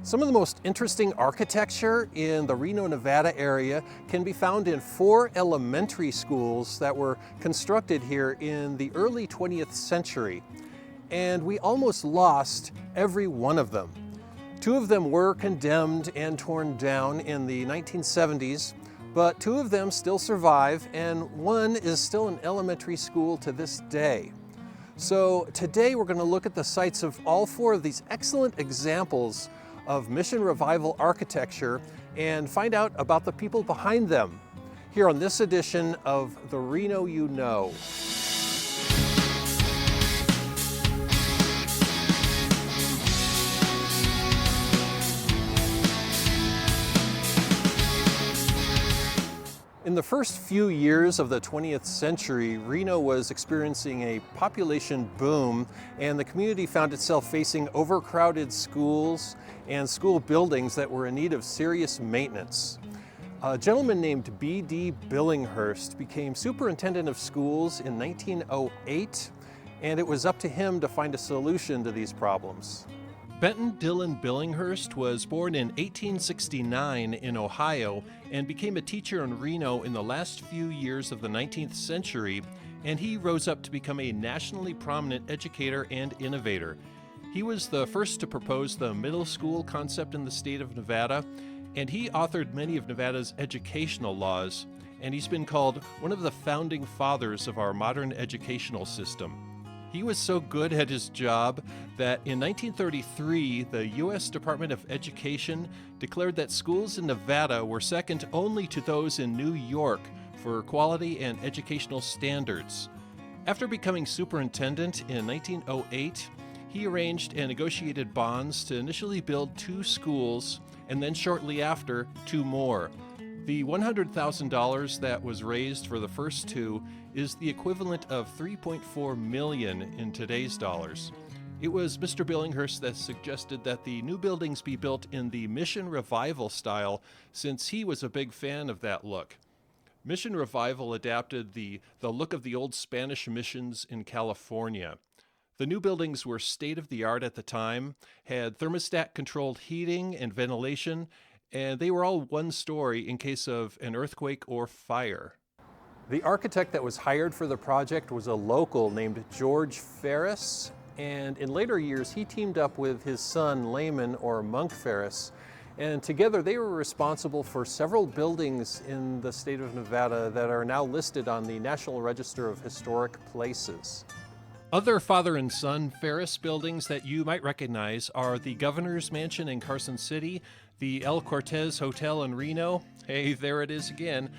Some of the most interesting architecture in the Reno, Nevada area can be found in 4 elementary schools that were constructed here in the early 20th century. And we almost lost every one of them. 2 of them were condemned and torn down in the 1970s, but 2 of them still survive, and 1 is still an elementary school to this day. So today we're going to look at the sites of all 4 of these excellent examples of Mission Revival architecture and find out about the people behind them here on this edition of The Reno You Know. In the first few years of the 20th century, Reno was experiencing a population boom, and the community found itself facing overcrowded schools and school buildings that were in need of serious maintenance. A gentleman named B.D. Billinghurst became superintendent of schools in 1908, and it was up to him to find a solution to these problems. Benton Dillon Billinghurst was born in 1869 in Ohio and became a teacher in Reno in the last few years of the 19th century, and he rose up to become a nationally prominent educator and innovator. He was the first to propose the middle school concept in the state of Nevada, and he authored many of Nevada's educational laws, and he's been called one of the founding fathers of our modern educational system. He was so good at his job that in 1933, the U.S. Department of Education declared that schools in Nevada were second only to those in New York for quality and educational standards. After becoming superintendent in 1908, he arranged and negotiated bonds to initially build 2 schools and then shortly after 2 more. The $100,000 that was raised for the first 2 is the equivalent of $3.4 million in today's dollars. It was Mr. Billinghurst that suggested that the new buildings be built in the Mission Revival style, since he was a big fan of that look. Mission Revival adapted the look of the old Spanish missions in California. The new buildings were state-of-the-art at the time, had thermostat-controlled heating and ventilation, and they were all 1 story in case of an earthquake or fire. The architect that was hired for the project was a local named George Ferris, and in later years he teamed up with his son Layman or Monk Ferris, and together they were responsible for several buildings in the state of Nevada that are now listed on the National Register of Historic Places. Other father and son Ferris buildings that you might recognize are the Governor's Mansion in Carson City, the El Cortez Hotel in Reno, hey, there it is again,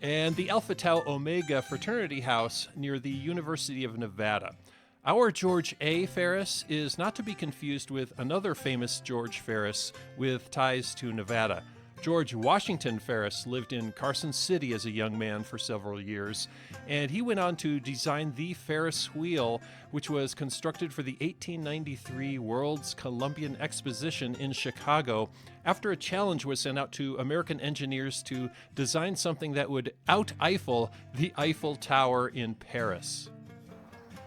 and the Alpha Tau Omega Fraternity House near the University of Nevada. Our George A. Ferris is not to be confused with another famous George Ferris with ties to Nevada. George Washington Ferris lived in Carson City as a young man for several years, and he went on to design the Ferris wheel, which was constructed for the 1893 World's Columbian Exposition in Chicago after a challenge was sent out to American engineers to design something that would out-Eiffel the Eiffel Tower in Paris.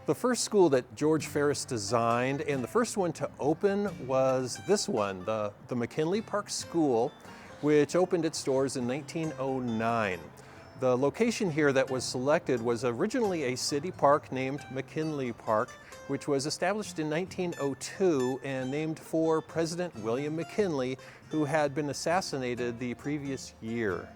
The first school that George Ferris designed, and the first one to open, was this one, the McKinley Park School, which opened its doors in 1909. The location here that was selected was originally a city park named McKinley Park, which was established in 1902 and named for President William McKinley, who had been assassinated the previous year.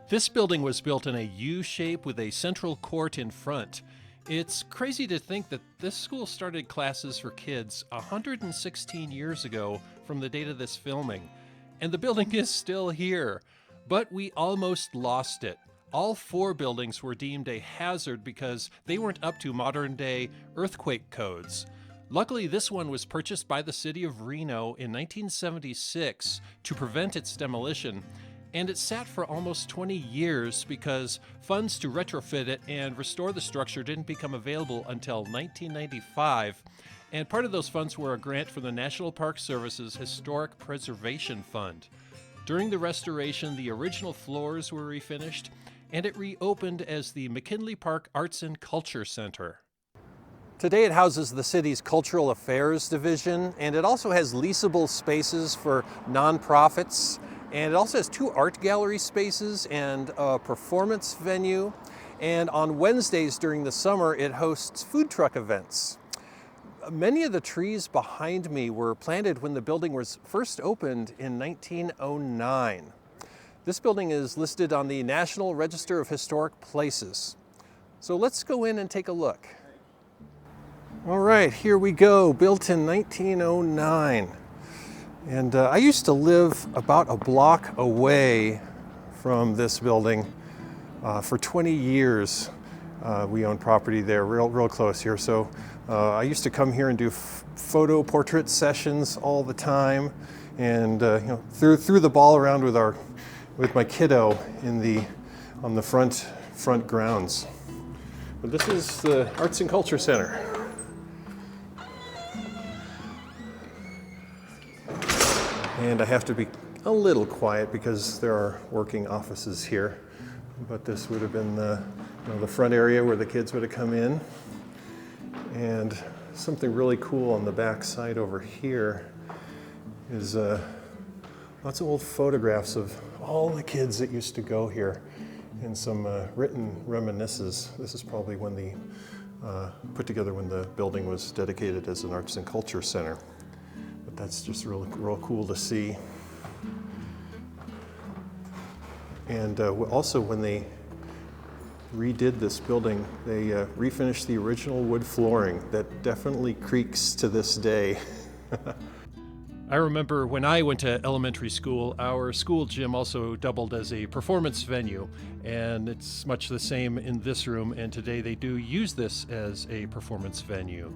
This building was built in a U shape with a central court in front. It's crazy to think that this school started classes for kids 116 years ago from the date of this filming. And the building is still here, but we almost lost it. All 4 buildings were deemed a hazard because they weren't up to modern-day earthquake codes. Luckily, this one was purchased by the city of Reno in 1976 to prevent its demolition, and it sat for almost 20 years because funds to retrofit it and restore the structure didn't become available until 1995. And part of those funds were a grant from the National Park Service's Historic Preservation Fund. During the restoration, the original floors were refinished, and it reopened as the McKinley Park Arts and Culture Center. Today it houses the city's Cultural Affairs Division, and it also has leasable spaces for nonprofits, and it also has 2 art gallery spaces and a performance venue. And on Wednesdays during the summer, it hosts food truck events. Many of the trees behind me were planted when the building was first opened in 1909. This building is listed on the National Register of Historic Places. So let's go in and take a look. All right, here we go, built in 1909. And I used to live about a block away from this building for 20 years. We own property there real close here. So I used to come here and do photo portrait sessions all the time, and threw the ball around with my kiddo on the front grounds. But this is the Arts and Culture Center. And I have to be a little quiet because there are working offices here. But this would have been the front area where the kids would have come in. And something really cool on the back side over here is lots of old photographs of all the kids that used to go here, and some written reminiscences. This is probably when put together when the building was dedicated as an arts and culture center. But that's just real cool to see. And also when they redid this building, they refinished the original wood flooring that definitely creaks to this day. I remember when I went to elementary school, our school gym also doubled as a performance venue, and it's much the same in this room, and today they do use this as a performance venue.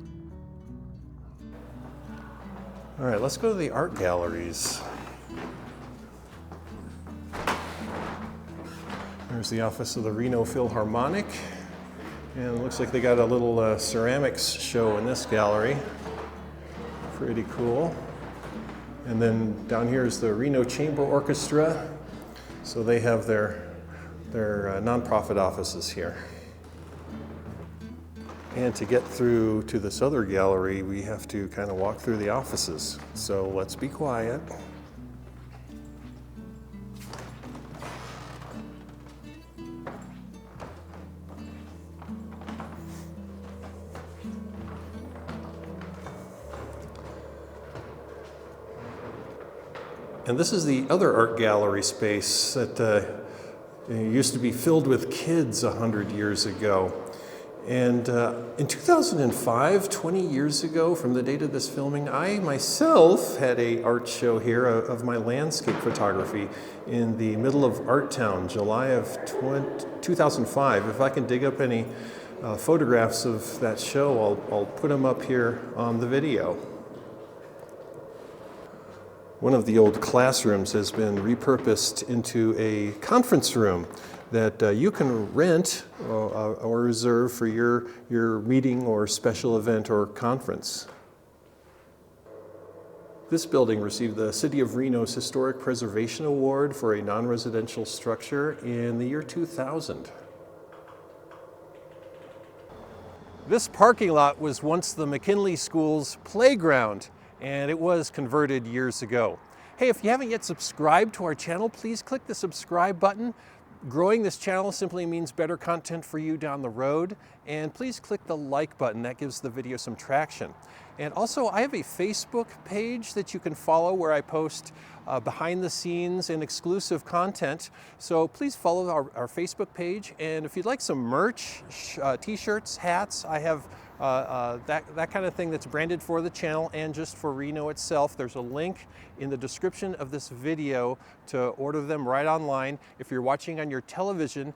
All right, let's go to the art galleries. There's the office of the Reno Philharmonic, and it looks like they got a little ceramics show in this gallery. Pretty cool. And then down here is the Reno Chamber Orchestra. So they have their nonprofit offices here. And to get through to this other gallery, we have to kind of walk through the offices. So let's be quiet. And this is the other art gallery space that used to be filled with kids 100 years ago. And in 2005, 20 years ago from the date of this filming, I myself had an art show here of my landscape photography in the middle of Art Town, July of 2005. If I can dig up any photographs of that show, I'll put them up here on the video. One of the old classrooms has been repurposed into a conference room that you can rent or reserve for your meeting or special event or conference. This building received the City of Reno's Historic Preservation Award for a non-residential structure in the year 2000. This parking lot was once the McKinley School's playground, and it was converted years ago. Hey, if you haven't yet subscribed to our channel, please click the subscribe button. Growing this channel simply means better content for you down the road. And please click the like button, that gives the video some traction. And also, I have a Facebook page that you can follow where I post behind the scenes and exclusive content. So please follow our Facebook page. And if you'd like some merch, t-shirts, hats, I have that kind of thing that's branded for the channel and just for Reno itself. There's a link in the description of this video to order them right online. If you're watching on your television,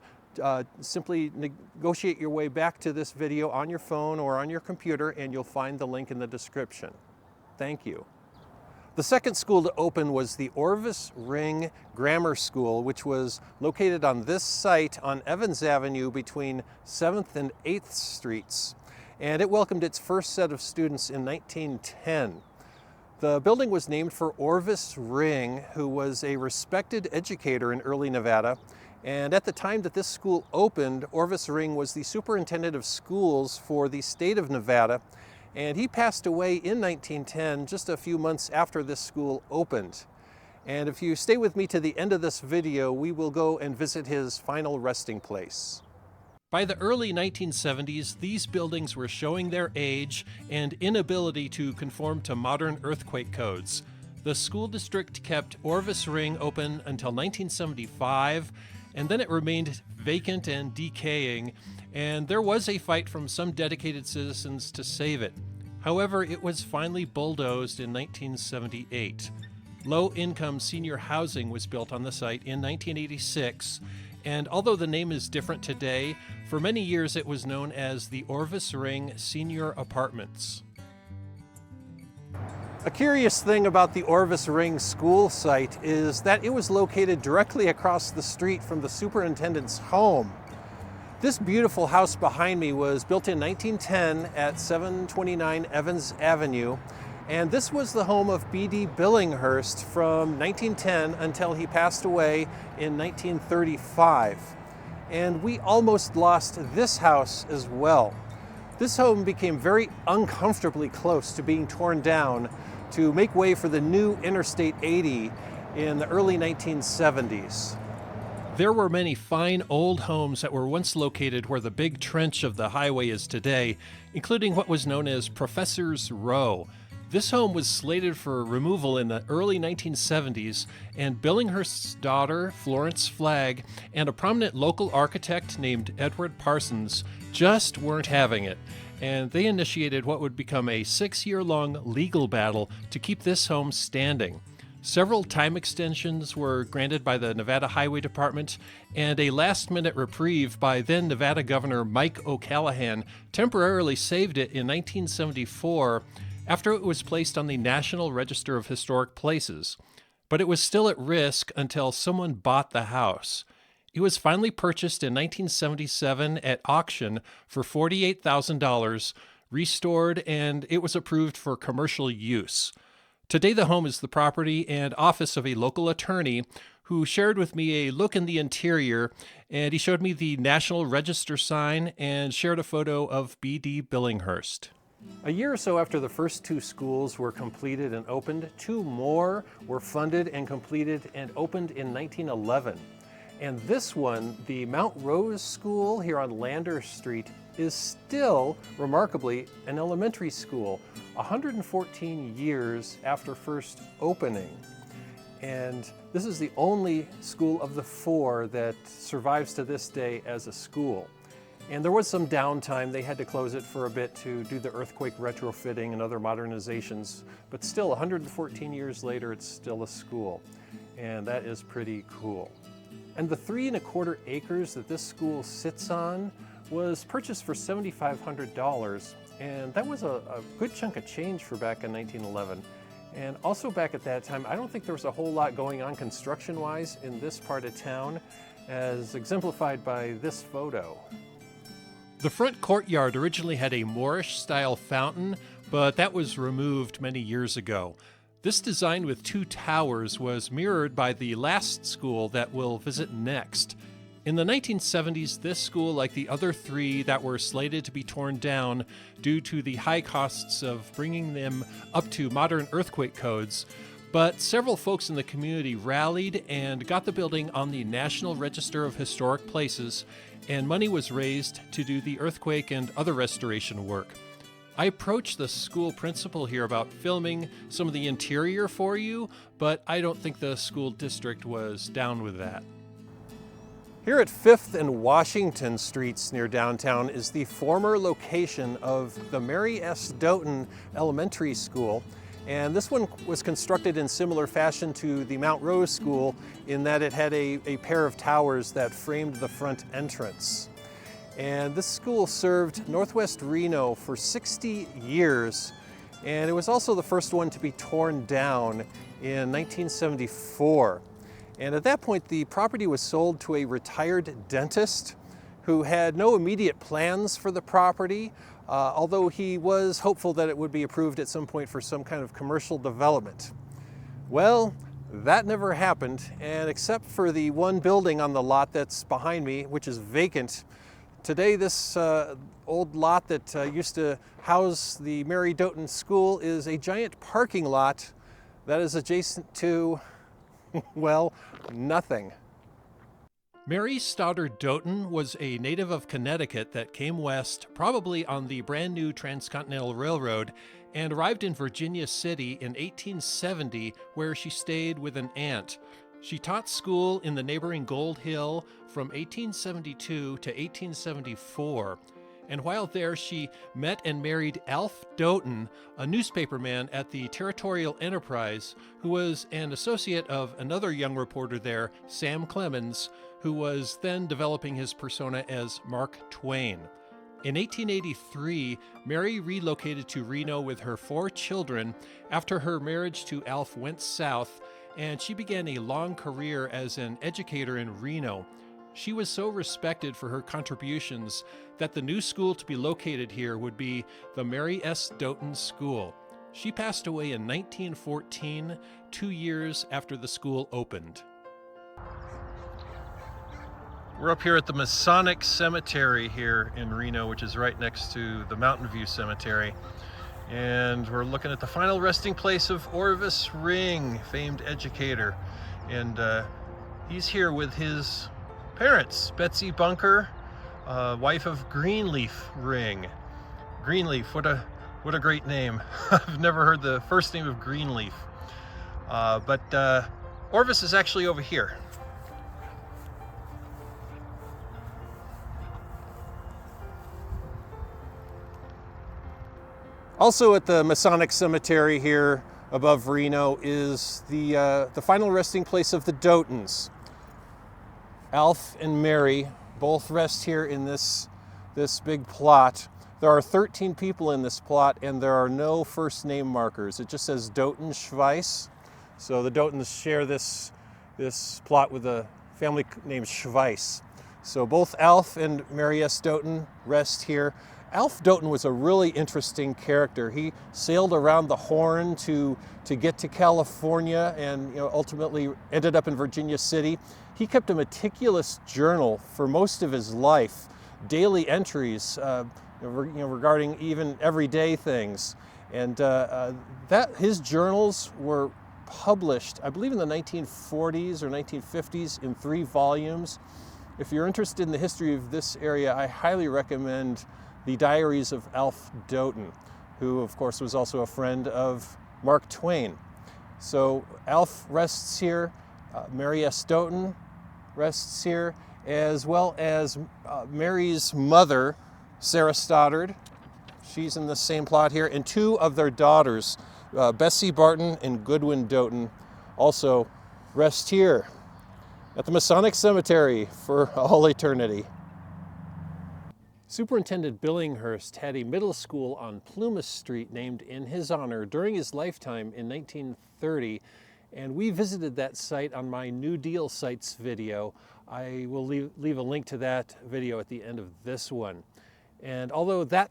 simply negotiate your way back to this video on your phone or on your computer, and you'll find the link in the description. Thank you. The second school to open was the Orvis Ring Grammar School, which was located on this site on Evans Avenue between 7th and 8th Streets. And it welcomed its first set of students in 1910. The building was named for Orvis Ring, who was a respected educator in early Nevada, And at the time that this school opened, Orvis Ring was the superintendent of schools for the state of Nevada, and he passed away in 1910, just a few months after this school opened. And if you stay with me to the end of this video, we will go and visit his final resting place. By the early 1970s, these buildings were showing their age and inability to conform to modern earthquake codes. The school district kept Orvis Ring open until 1975, and then it remained vacant and decaying, and there was a fight from some dedicated citizens to save it. However, it was finally bulldozed in 1978. Low-income senior housing was built on the site in 1986, and although the name is different today, for many years it was known as the Orvis Ring Senior Apartments. A curious thing about the Orvis Ring School site is that it was located directly across the street from the superintendent's home. This beautiful house behind me was built in 1910 at 729 Evans Avenue, and this was the home of B.D. Billinghurst from 1910 until he passed away in 1935. And we almost lost this house as well. This home became very uncomfortably close to being torn down to make way for the new Interstate 80 in the early 1970s. There were many fine old homes that were once located where the big trench of the highway is today, including what was known as Professor's Row. This home was slated for removal in the early 1970s, and Billinghurst's daughter, Florence Flagg, and a prominent local architect named Edward Parsons just weren't having it, and they initiated what would become a 6-year-long legal battle to keep this home standing. Several time extensions were granted by the Nevada Highway Department, and a last-minute reprieve by then Nevada Governor Mike O'Callahan temporarily saved it in 1974 after it was placed on the National Register of Historic Places. But it was still at risk until someone bought the house. It was finally purchased in 1977 at auction for $48,000, restored, and it was approved for commercial use. Today the home is the property and office of a local attorney who shared with me a look in the interior, and he showed me the National Register sign and shared a photo of B.D. Billinghurst. A year or so after the first 2 schools were completed and opened, 2 more were funded and completed and opened in 1911. And this one, the Mount Rose School here on Lander Street, is still, remarkably, an elementary school, 114 years after first opening. And this is the only school of the 4 that survives to this day as a school. And there was some downtime. They had to close it for a bit to do the earthquake retrofitting and other modernizations, but still 114 years later, it's still a school. And that is pretty cool. And the 3¼ acres that this school sits on was purchased for $7,500, and that was a good chunk of change for back in 1911. And also back at that time, I don't think there was a whole lot going on construction-wise in this part of town, as exemplified by this photo. The front courtyard originally had a Moorish-style fountain, but that was removed many years ago. This design with 2 towers was mirrored by the last school that we'll visit next. In the 1970s, this school, like the other 3 that were slated to be torn down due to the high costs of bringing them up to modern earthquake codes, but several folks in the community rallied and got the building on the National Register of Historic Places, and money was raised to do the earthquake and other restoration work. I approached the school principal here about filming some of the interior for you, but I don't think the school district was down with that. Here at 5th and Washington Streets near downtown is the former location of the Mary S. Doten Elementary School. And this one was constructed in similar fashion to the Mount Rose School in that it had a pair of towers that framed the front entrance. And this school served Northwest Reno for 60 years, and it was also the first one to be torn down in 1974. And at that point, the property was sold to a retired dentist who had no immediate plans for the property, although he was hopeful that it would be approved at some point for some kind of commercial development. Well, That never happened, and except for the one building on the lot that's behind me, which is vacant, today this old lot that used to house the Mary Doten School is a giant parking lot that is adjacent to, well, nothing. Mary Stoddard Doten was a native of Connecticut that came west, probably on the brand new Transcontinental Railroad, and arrived in Virginia City in 1870, where she stayed with an aunt. She taught school in the neighboring Gold Hill from 1872 to 1874. And while there, she met and married Alf Doten, a newspaperman at the Territorial Enterprise, who was an associate of another young reporter there, Sam Clemens, who was then developing his persona as Mark Twain. In 1883, Mary relocated to Reno with her 4 children after her marriage to Alf went south, and she began a long career as an educator in Reno. She was so respected for her contributions that the new school to be located here would be the Mary S. Doten School. She passed away in 1914, 2 years after the school opened. We're up here at the Masonic Cemetery here in Reno, which is right next to the Mountain View Cemetery. And we're looking at the final resting place of Orvis Ring, famed educator. And he's here with his parents, Betsy Bunker, wife of Greenleaf Ring. Greenleaf, what a great name. I've never heard the first name of Greenleaf. But Orvis is actually over here. Also at the Masonic Cemetery here above Reno is the final resting place of the Dotens. Alf and Mary both rest here in this big plot. There are 13 people in this plot, and there are no first name markers. It just says Doten Schweiss. So the Dotens share this plot with a family named Schweiss. So both Alf and Mary S. Doten rest here. Alf Doten was a really interesting character. He sailed around the Horn to get to California, and ultimately ended up in Virginia City. He kept a meticulous journal for most of his life, daily entries regarding even everyday things, and his journals were published, I believe, in the 1940s or 1950s in 3 volumes. If you're interested in the history of this area, I highly recommend The Diaries of Alf Doten, who of course was also a friend of Mark Twain. So Alf rests here, Mary S. Doten rests here, as well as Mary's mother, Sarah Stoddard. She's in the same plot here, and 2 of their daughters, Bessie Barton and Goodwin Doten, also rest here at the Masonic Cemetery for all eternity. Superintendent Billinghurst had a middle school on Plumas Street named in his honor during his lifetime in 1930, and we visited that site on my New Deal Sites video. I will leave a link to that video at the end of this one. And although that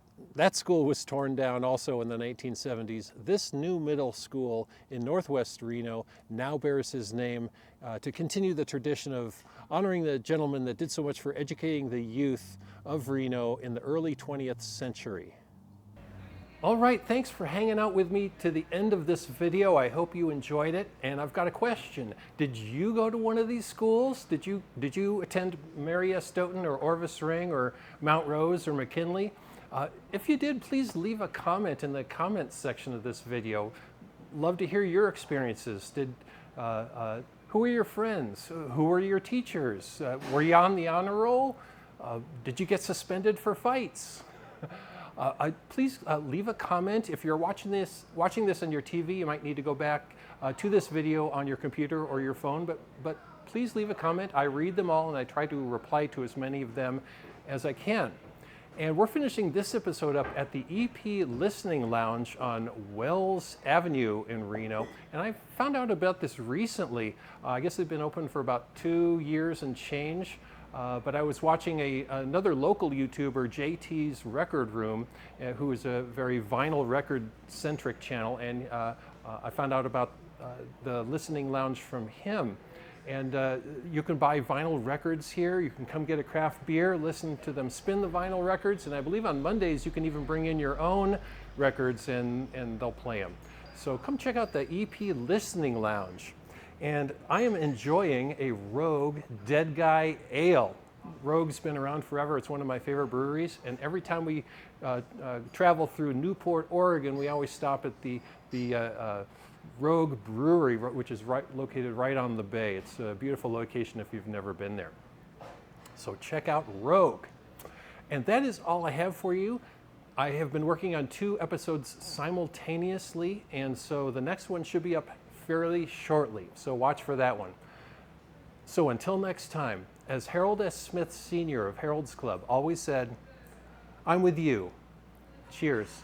school was torn down also in the 1970s, this new middle school in Northwest Reno now bears his name to continue the tradition of honoring the gentleman that did so much for educating the youth of Reno in the early 20th century. All right, thanks for hanging out with me to the end of this video. I hope you enjoyed it, and I've got a question. Did you go to one of these schools? Did you attend Mary S. Doten or Orvis Ring or Mount Rose or McKinley? If you did, please leave a comment in the comments section of this video. Love to hear your experiences. Who were your friends? Who were your teachers? Were you on the honor roll? Did you get suspended for fights? Please leave a comment. If you're watching this on your TV, you might need to go back to this video on your computer or your phone, but please leave a comment. I read them all, and I try to reply to as many of them as I can. And we're finishing this episode up at the EP Listening Lounge on Wells Avenue in Reno. And I found out about this recently. I guess they've been open for about 2 years and change. But I was watching another local YouTuber, JT's Record Room, who is a very vinyl record-centric channel, and I found out about the listening lounge from him. And you can buy vinyl records here. You can come get a craft beer, listen to them spin the vinyl records. And I believe on Mondays you can even bring in your own records and they'll play them. So come check out the EP Listening Lounge. And I am enjoying a Rogue Dead Guy Ale. Rogue's been around forever. It's one of my favorite breweries. And every time we travel through Newport, Oregon, we always stop at the Rogue Brewery, which is located right on the bay. It's a beautiful location if you've never been there. So check out Rogue. And that is all I have for you. I have been working on 2 episodes simultaneously, and so the next one should be up fairly shortly. So watch for that one. So until next time, as Harold S. Smith Sr. of Harold's Club always said, I'm with you. Cheers.